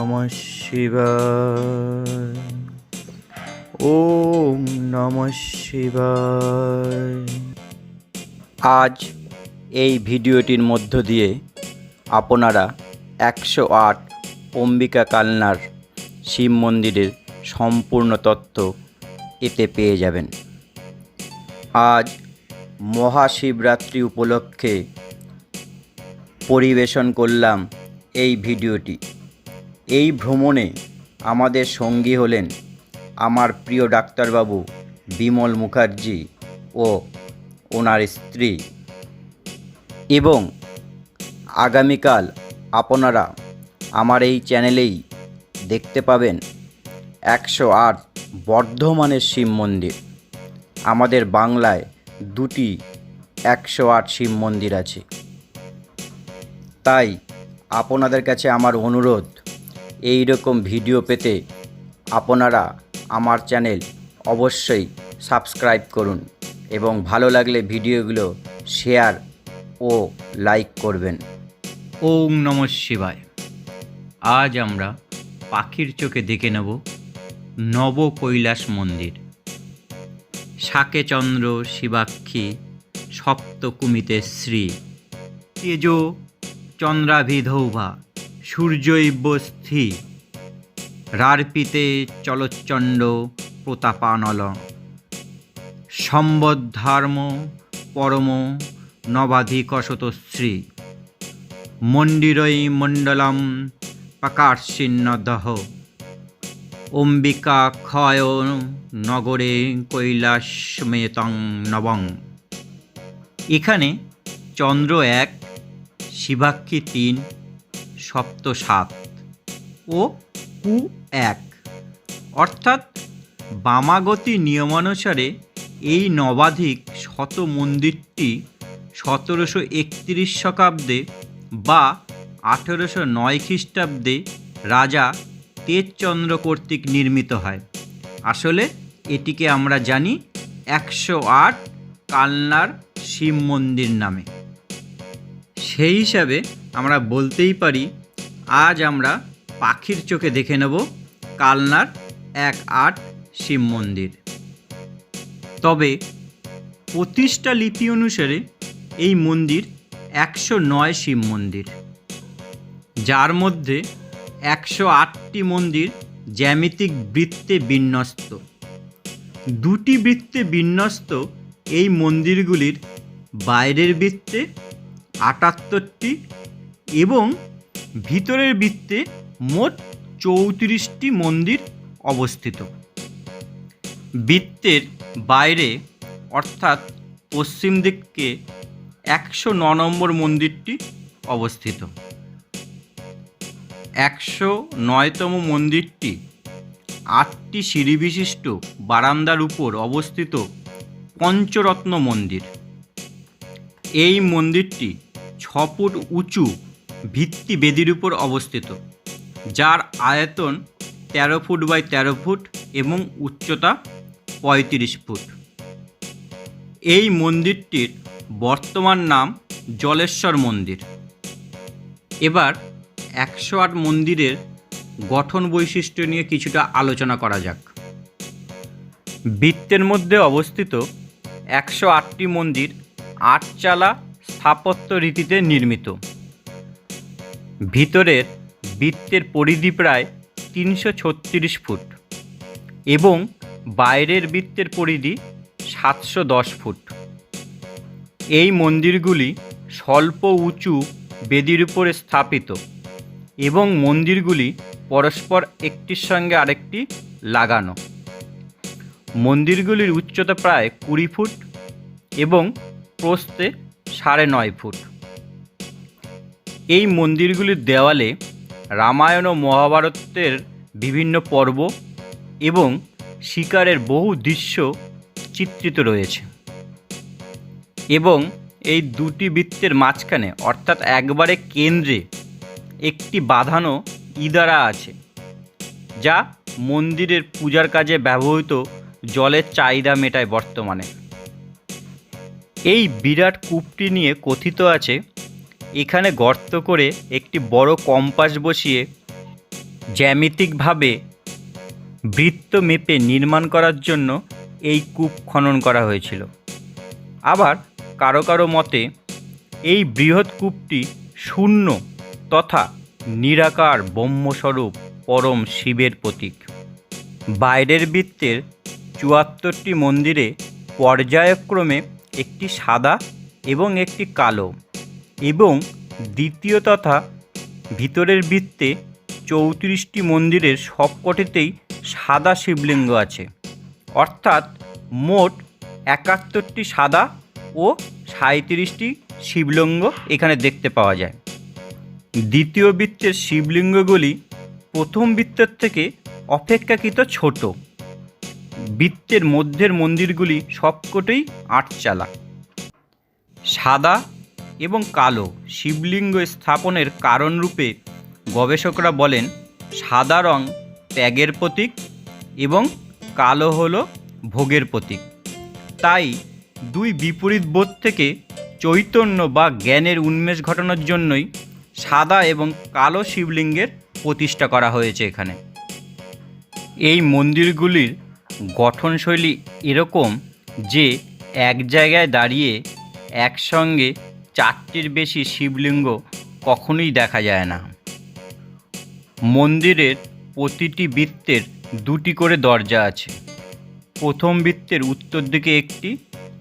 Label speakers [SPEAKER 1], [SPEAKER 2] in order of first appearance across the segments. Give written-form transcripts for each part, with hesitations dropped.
[SPEAKER 1] নমঃ শিবায়। ওম নমঃ শিবায়। আজ এই ভিডিওটির মধ্য দিয়ে আপনারা 108 অম্বিকা কালনার শিব মন্দিরের সম্পূর্ণ তথ্য এতে পেয়ে যাবেন। আজ মহাশিবরাত্রি উপলক্ষে পরিবেশন করলাম এই ভিডিওটি। এই ভ্রমণে আমাদের সঙ্গী হলেন আমার প্রিয় ডাক্তারবাবু বিমল মুখার্জি ও ওনার স্ত্রী। এবং আগামীকাল আপনারা আমার এই চ্যানেলেই দেখতে পাবেন 108 বর্ধমানের শিব মন্দির। আমাদের বাংলায় দুটি 108 শিব মন্দির আছে। তাই আপনাদের কাছে আমার অনুরোধ, এই রকম ভিডিও পেতে আপনারা আমার চ্যানেল অবশ্যই সাবস্ক্রাইব করুন এবং ভালো লাগলে ভিডিওগুলো শেয়ার ও লাইক করবেন। ওম নমঃ শিবায়। আজ আমরা পাখির চোখে দেখে নেব নব কৈলাস মন্দির। শাকে চন্দ্র শিবাক্ষী সপ্তকুমিতে শ্রী তেজো চন্দ্রাভিধৌভা সূর্যৈব স্থি রার্পিতে চলচ্চণ্ড প্রতাপানল সম্বদ্ধর্ম পরম নবাধিকশতশ্রী মন্দিরৈ মণ্ডলম প্রকাশিন্নদহ অম্বিকা ক্ষয় নগরে কৈলাসমেতং নবং। এখানে চন্দ্র 1, শিবাক্ষী 3, সপ্ত 7 ও কু 1, অর্থাৎ বামাগতি নিয়মানুসারে এই নবাধিক শত মন্দিরটি 1731 শকাব্দে বা 1809 খ্রিস্টাব্দে রাজা তেজচন্দ্র কর্তৃক নির্মিত হয়। আসলে এটিকে আমরা জানি 108 কালনার শিব মন্দির নামে। সেই হিসাবে আমরা বলতেই পারি আজ আমরা পাখির চোখে দেখে নেব কালনার 108 শিব মন্দির। তবে প্রতিষ্ঠা লিপি অনুসারে এই মন্দির 109 শিব মন্দির, যার মধ্যে 108টি মন্দির জ্যামিতিক বৃত্তে বিন্যস্ত। 2টি বৃত্তে বিন্যস্ত এই মন্দিরগুলির বাইরের বৃত্তে 78টি এবং ভিতরের বৃত্তে মোট 34টি মন্দির অবস্থিত। বৃত্তের বাইরে অর্থাৎ পশ্চিম দিকে 109 নম্বর মন্দিরটি অবস্থিত। 109তম মন্দিরটি 8টি সিঁড়ি বিশিষ্ট বারান্দার উপর অবস্থিত পঞ্চরত্ন মন্দির। এই মন্দিরটি 6 ফুট উঁচু ভিত্তি বেদির উপর অবস্থিত, যার আয়তন 13 ফুট বাই 13 ফুট এবং উচ্চতা 35 ফুট। এই মন্দিরটির বর্তমান নাম জলেশ্বর মন্দির। এবার 108 মন্দিরের গঠন বৈশিষ্ট্য নিয়ে কিছুটা আলোচনা করা যাক। বৃত্তের মধ্যে অবস্থিত 108টি মন্দির 8 চালা স্থাপত্য রীতিতে নির্মিত। ভিতরের বৃত্তের পরিধি প্রায় 336 ফুট এবং বাইরের বৃত্তের পরিধি 710 ফুট। এই মন্দিরগুলি স্বল্প উঁচু বেদির উপরে স্থাপিত এবং মন্দিরগুলি পরস্পর একটির সঙ্গে আরেকটি লাগানো। মন্দিরগুলির উচ্চতা প্রায় 20 ফুট এবং প্রস্থে 9.5 ফুট। এই মন্দিরগুলির দেওয়ালে রামায়ণ ও মহাভারতের বিভিন্ন পর্ব এবং শিকারের বহু দৃশ্য চিত্রিত রয়েছে এবং এই 2টি বৃত্তের মাঝখানে অর্থাৎ একবারে কেন্দ্রে একটি বাঁধানো ইদারা আছে, যা মন্দিরের পূজার কাজে ব্যবহৃত জলের চাহিদা মেটায় বর্তমানে। এই বিরাট কূপটি নিয়ে কথিত আছে এখানে গর্ত করে একটি বড় কম্পাস বসিয়ে জ্যামিতিকভাবে বৃত্ত মেপে নির্মাণ করার জন্য এই কূপ খনন করা হয়েছিল। আবার কারো কারো মতে এই বৃহৎ কূপটি শূন্য তথা নিরাকার ব্রহ্মস্বরূপ পরম শিবের প্রতীক। বাইরের বৃত্তের ৭৪টি মন্দিরে পর্যায়ক্রমে একটি সাদা এবং একটি কালো এবং দ্বিতীয় তথা ভিতরের বৃত্তে ৩৪টি মন্দিরের সবকটিতেই সাদা শিবলিঙ্গ আছে, অর্থাৎ মোট ৭১টি সাদা ও ৩৭টি শিবলিঙ্গ এখানে দেখতে পাওয়া যায়। দ্বিতীয় বৃত্তের শিবলিঙ্গগুলি প্রথম বৃত্তের থেকে অপেক্ষাকৃত ছোট। বৃত্তের মধ্যের মন্দিরগুলি সবকটাই আটচালা। সাদা এবং কালো শিবলিঙ্গ স্থাপনের কারণরূপে গবেষকরা বলেন সাদা রং ত্যাগের প্রতীক এবং কালো হলো ভোগের প্রতীক। তাই দুই বিপরীত বোধ থেকে চৈতন্য বা জ্ঞানের উন্মেষ ঘটানোর জন্যই সাদা এবং কালো শিবলিঙ্গের প্রতিষ্ঠা করা হয়েছে এখানে। এই মন্দিরগুলির গঠনশৈলী এরকম যে এক জায়গায় দাঁড়িয়ে একসঙ্গে ৪টির বেশি শিবলিঙ্গ কখনোই দেখা যায় না। মন্দিরের প্রতিটি বৃত্তের ২টি করে দরজা আছে। প্রথম বৃত্তের উত্তর দিকে একটি,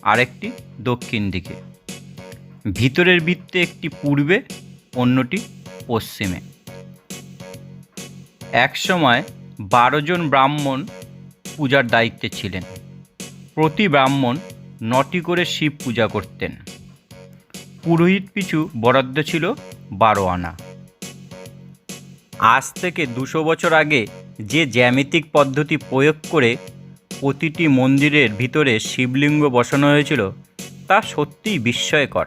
[SPEAKER 1] আরেকটি দক্ষিণ দিকে। ভিতরের বৃত্তে একটি পূর্বে, অন্যটি পশ্চিমে। একসময় ১২ জন ব্রাহ্মণ পূজার দায়িত্বে ছিলেন। প্রতি ব্রাহ্মণ ৯টি করে শিব পূজা করতেন। পুরোহিত পিছু বরাদ্দ ছিল ১২ আনা। আজ থেকে ২০০ বছর আগে যে জ্যামিতিক পদ্ধতি প্রয়োগ করে প্রতিটি মন্দিরের ভিতরে শিবলিঙ্গ বসানো হয়েছিল তা সত্যিই বিস্ময়কর।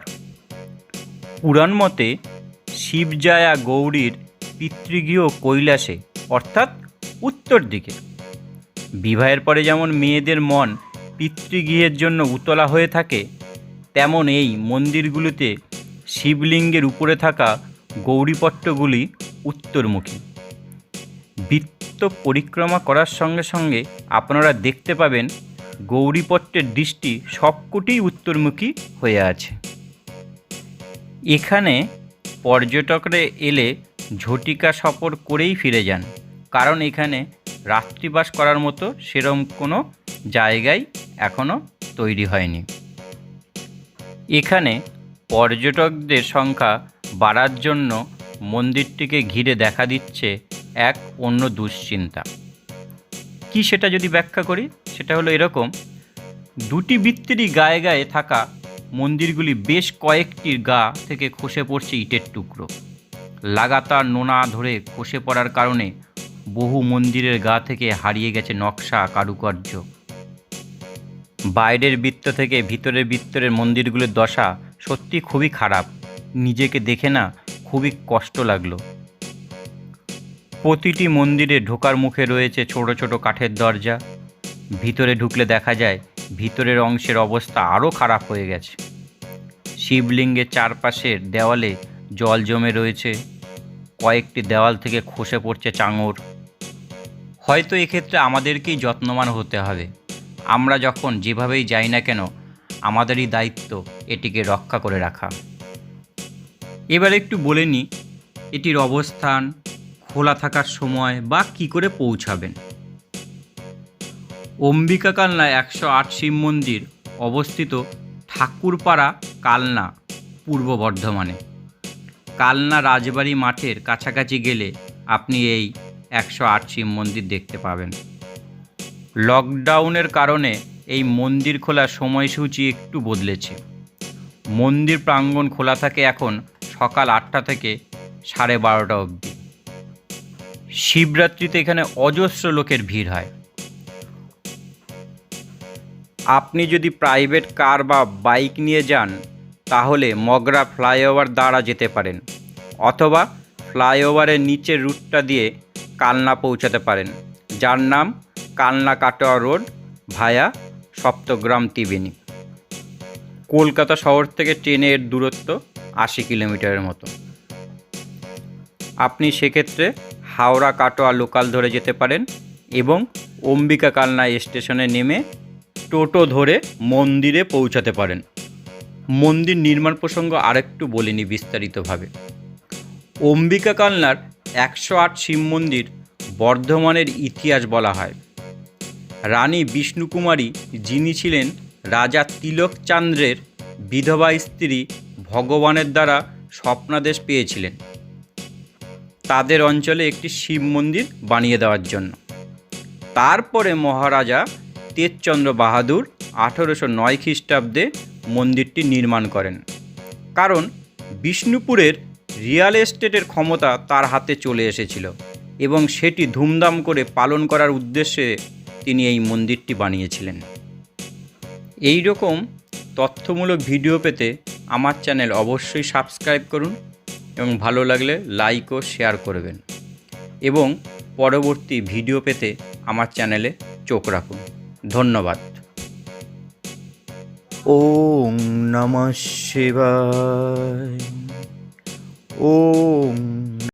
[SPEAKER 1] পুরাণ মতে শিবজায়া গৌরীর পিতৃগৃহ কৈলাসে, অর্থাৎ উত্তর দিকে। বিবাহের পরে যেমন মেয়েদের মন পিতৃগৃহের জন্য উতলা হয়ে থাকে, তেমন এই মন্দিরগুলিতে শিবলিঙ্গের উপরে থাকা গৌরীপট্টগুলি উত্তরমুখী। বৃত্ত পরিক্রমা করার সঙ্গে সঙ্গে আপনারা দেখতে পাবেন গৌরীপট্টের দৃষ্টি সবকটিই উত্তরমুখী হয়ে আছে। এখানে পর্যটকরা এলে ঝটিকা সফর করেই ফিরে যান, কারণ এখানে রাত্রিবাস করার মতো সেরকম কোনো জায়গাই এখনও তৈরি হয়নি। এখানে পর্যটকদের সংখ্যা বাড়ার জন্য মন্দিরটিকে ঘিরে দেখা দিচ্ছে এক অন্য দুশ্চিন্তা। কি সেটা যদি ব্যাখ্যা করি, সেটা হলো এরকম: দুটি বৃত্তেরই গায়ে গায়ে থাকা মন্দিরগুলি বেশ কয়েকটির গা থেকে খসে পড়ছে ইটের টুকরো। লাগাতার নোনা ধরে খসে পড়ার কারণে বহু মন্দিরের গা থেকে হারিয়ে গেছে নকশা কারুকার্য। বাইরের বৃত্ত থেকে ভিতরের বৃত্তের মন্দিরগুলির দশা সত্যি খুবই খারাপ। নিজেকে দেখে না খুবই কষ্ট লাগলো। প্রতিটি মন্দিরে ঢোকার মুখে রয়েছে ছোট ছোট কাঠের দরজা। ভিতরে ঢুকলে দেখা যায় ভিতরের অংশের অবস্থা আরও খারাপ হয়ে গেছে। শিবলিঙ্গের চারপাশের দেওয়ালে জল জমে রয়েছে। কয়েকটি দেওয়াল থেকে খসে পড়ছে চাঙড়। হয়তো এক্ষেত্রে আমাদেরকেই যত্নবান হতে হবে। আমরা যখন যেভাবেই যাই না কেন, আমাদেরই দায়িত্ব এটিকে রক্ষা করে রাখা। এবার একটু বলে নিই এটির অবস্থান, খোলা থাকার সময় বা কি করে পৌঁছাবেন। অম্বিকা কালনা ১০৮ শিব মন্দির অবস্থিত ঠাকুরপাড়া, কালনা, পূর্ব বর্ধমানে। কালনা রাজবাড়ি মাঠের কাছাকাছি গেলে আপনি এই ১০৮ শিব মন্দির দেখতে পাবেন। লকডাউনের কারণে এই মন্দির খোলার সময়সূচি একটু বদলেছে। মন্দির প্রাঙ্গণ খোলা থাকে এখন সকাল ৮টা থেকে 12:30 অবধি। শিবরাত্রিতে এখানে অজস্র লোকের ভিড় হয়। আপনি যদি প্রাইভেট কার বা বাইক নিয়ে যান তাহলে মগরা ফ্লাইওভার দ্বারা যেতে পারেন, অথবা ফ্লাইওভারের নিচের রুটটা দিয়ে কালনা পৌঁছাতে পারেন, যার নাম কালনা কাটোয়া রোড ভায়া সপ্তগ্রাম ত্রিবেণী। কলকাতা শহর থেকে ট্রেনের দূরত্ব ৮০ কিলোমিটারের মতো। আপনি সেক্ষেত্রে হাওড়া কাটোয়া লোকাল ধরে যেতে পারেন এবং অম্বিকা কালনা স্টেশনে নেমে টোটো ধরে মন্দিরে পৌঁছাতে পারেন। মন্দির নির্মাণ প্রসঙ্গ আরেকটু বলিনি বিস্তারিতভাবে। অম্বিকা কালনার 108 শিব মন্দির বর্ধমানের ইতিহাস বলা হয়। রানী বিষ্ণুকুমারী, যিনি ছিলেন রাজা তিলকচান্দ্রের বিধবা স্ত্রী, ভগবানের দ্বারা স্বপ্নাদেশ পেয়েছিলেন তাদের অঞ্চলে একটি শিব মন্দির বানিয়ে দেওয়ার জন্য। তারপরে মহারাজা তেজচন্দ্র বাহাদুর 1809 খ্রিস্টাব্দে মন্দিরটি নির্মাণ করেন, কারণ বিষ্ণুপুরের রিয়েল এস্টেটের ক্ষমতা তার হাতে চলে এসেছিল এবং সেটি ধুমধাম করে পালন করার উদ্দেশ্যে তিনি এই মন্দিরটি বানিয়েছিলেন। এই রকম তথ্যমূলক ভিডিও পেতে আমার চ্যানেল অবশ্যই সাবস্ক্রাইব করুন এবং ভালো লাগলে লাইক ও শেয়ার করবেন এবং পরবর্তী ভিডিও পেতে আমার চ্যানেলে চোখ রাখুন। ধন্যবাদ। ওম নমঃ শিবায়। ওম